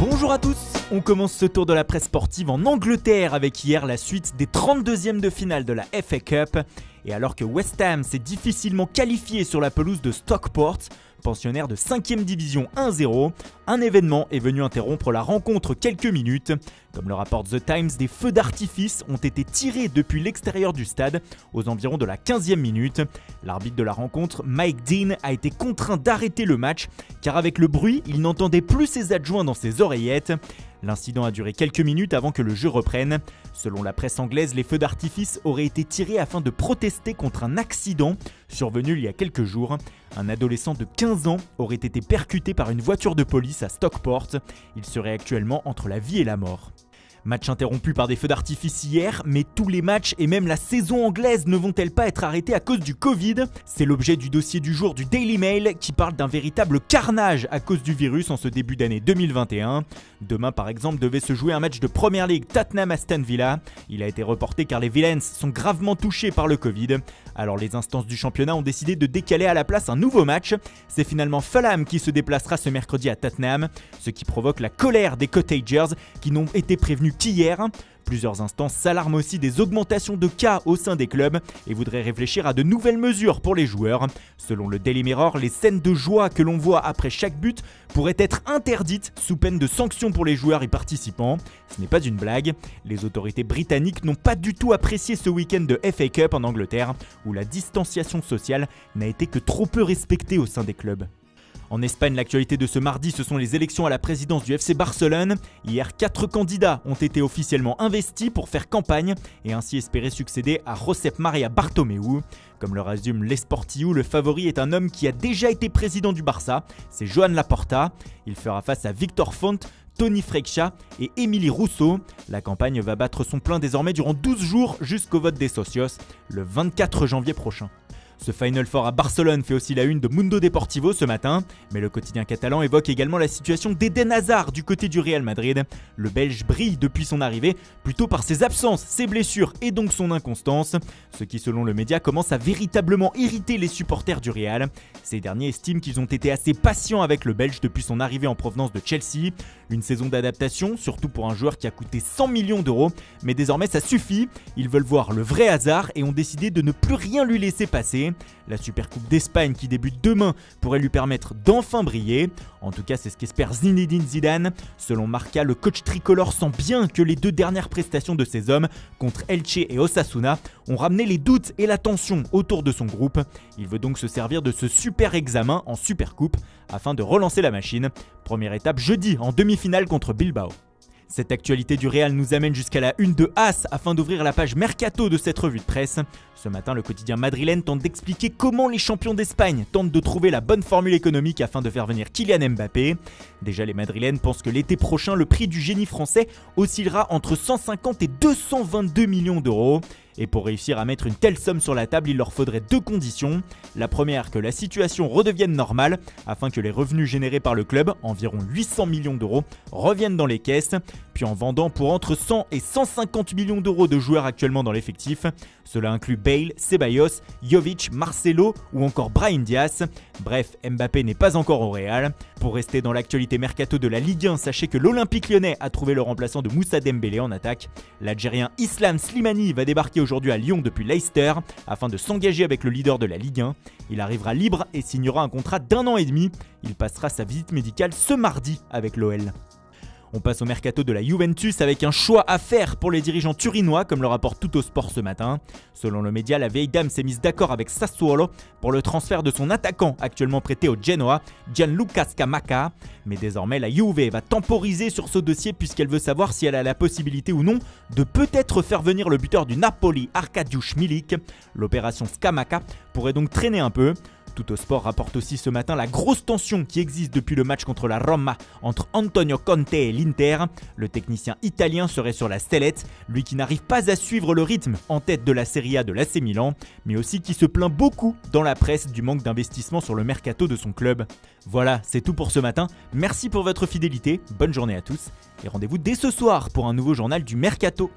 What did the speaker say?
Bonjour à tous, on commence ce tour de la presse sportive en Angleterre avec hier la suite des 32e de finale de la FA Cup. Et alors que West Ham s'est difficilement qualifié sur la pelouse de Stockport, pensionnaire de 5e division 1-0, un événement est venu interrompre la rencontre quelques minutes. Comme le rapporte The Times, des feux d'artifice ont été tirés depuis l'extérieur du stade aux environs de la 15e minute. L'arbitre de la rencontre, Mike Dean, a été contraint d'arrêter le match car avec le bruit, il n'entendait plus ses adjoints dans ses oreillettes. L'incident a duré quelques minutes avant que le jeu reprenne. Selon la presse anglaise, les feux d'artifice auraient été tirés afin de protester contre un accident survenu il y a quelques jours. Un adolescent de 15 ans aurait été percuté par une voiture de police à Stockport. Il serait actuellement entre la vie et la mort. Match interrompu par des feux d'artifice hier, mais tous les matchs et même la saison anglaise ne vont-elles pas être arrêtés à cause du Covid ? C'est l'objet du dossier du jour du Daily Mail qui parle d'un véritable carnage à cause du virus en ce début d'année 2021. Demain par exemple devait se jouer un match de Premier League Tottenham-Aston Villa. Il a été reporté car les Villains sont gravement touchés par le Covid. Alors les instances du championnat ont décidé de décaler à la place un nouveau match. C'est finalement Fulham qui se déplacera ce mercredi à Tottenham, ce qui provoque la colère des Cottagers qui n'ont été prévenus qu'hier. Plusieurs instances s'alarment aussi des augmentations de cas au sein des clubs et voudraient réfléchir à de nouvelles mesures pour les joueurs. Selon le Daily Mirror, les scènes de joie que l'on voit après chaque but pourraient être interdites sous peine de sanctions pour les joueurs y participant. Ce n'est pas une blague. Les autorités britanniques n'ont pas du tout apprécié ce week-end de FA Cup en Angleterre où la distanciation sociale n'a été que trop peu respectée au sein des clubs. En Espagne, l'actualité de ce mardi, ce sont les élections à la présidence du FC Barcelone. Hier, 4 candidats ont été officiellement investis pour faire campagne et ainsi espérer succéder à Josep Maria Bartomeu. Comme le résume l'Esportiu, le favori est un homme qui a déjà été président du Barça, c'est Joan Laporta. Il fera face à Victor Font, Toni Freixa et Emili Rousseau. La campagne va battre son plein désormais durant 12 jours jusqu'au vote des socios, le 24 janvier prochain. Ce Final Four à Barcelone fait aussi la une de Mundo Deportivo ce matin, mais le quotidien catalan évoque également la situation d'Eden Hazard du côté du Real Madrid. Le Belge brille depuis son arrivée, plutôt par ses absences, ses blessures et donc son inconstance, ce qui selon le média commence à véritablement irriter les supporters du Real. Ces derniers estiment qu'ils ont été assez patients avec le Belge depuis son arrivée en provenance de Chelsea. Une saison d'adaptation, surtout pour un joueur qui a coûté 100 millions d'euros, mais désormais ça suffit. Ils veulent voir le vrai Hazard et ont décidé de ne plus rien lui laisser passer. La Supercoupe d'Espagne qui débute demain pourrait lui permettre d'enfin briller. En tout cas, c'est ce qu'espère Zinedine Zidane. Selon Marca, le coach tricolore sent bien que les 2 dernières prestations de ses hommes contre Elche et Osasuna ont ramené les doutes et la tension autour de son groupe. Il veut donc se servir de ce super examen en Supercoupe afin de relancer la machine. Première étape jeudi en demi-finale contre Bilbao. Cette actualité du Real nous amène jusqu'à la une de AS afin d'ouvrir la page Mercato de cette revue de presse. Ce matin, le quotidien madrilène tente d'expliquer comment les champions d'Espagne tentent de trouver la bonne formule économique afin de faire venir Kylian Mbappé. Déjà, les madrilènes pensent que l'été prochain, le prix du génie français oscillera entre 150 et 222 millions d'euros. Et pour réussir à mettre une telle somme sur la table, il leur faudrait 2 conditions. La première, que la situation redevienne normale, afin que les revenus générés par le club, environ 800 millions d'euros, reviennent dans les caisses. Puis en vendant pour entre 100 et 150 millions d'euros de joueurs actuellement dans l'effectif. Cela inclut Bale, Ceballos, Jovic, Marcelo ou encore Brahim Diaz. Bref, Mbappé n'est pas encore au Real. Pour rester dans l'actualité mercato de la Ligue 1, sachez que l'Olympique Lyonnais a trouvé le remplaçant de Moussa Dembélé en attaque. L'Algérien Islam Slimani va débarquer aujourd'hui à Lyon depuis Leicester afin de s'engager avec le leader de la Ligue 1. Il arrivera libre et signera un contrat d'1 an et demi. Il passera sa visite médicale ce mardi avec l'OL. On passe au mercato de la Juventus avec un choix à faire pour les dirigeants turinois comme le rapporte Tuttosport ce matin. Selon le média, la vieille dame s'est mise d'accord avec Sassuolo pour le transfert de son attaquant actuellement prêté au Genoa, Gianluca Scamacca. Mais désormais, la Juve va temporiser sur ce dossier puisqu'elle veut savoir si elle a la possibilité ou non de peut-être faire venir le buteur du Napoli, Arkadiusz Milik. L'opération Scamacca pourrait donc traîner un peu. Tuttosport rapporte aussi ce matin la grosse tension qui existe depuis le match contre la Roma entre Antonio Conte et l'Inter. Le technicien italien serait sur la sellette, lui qui n'arrive pas à suivre le rythme en tête de la Serie A de l'AC Milan, mais aussi qui se plaint beaucoup dans la presse du manque d'investissement sur le mercato de son club. Voilà, c'est tout pour ce matin. Merci pour votre fidélité, bonne journée à tous et rendez-vous dès ce soir pour un nouveau journal du Mercato.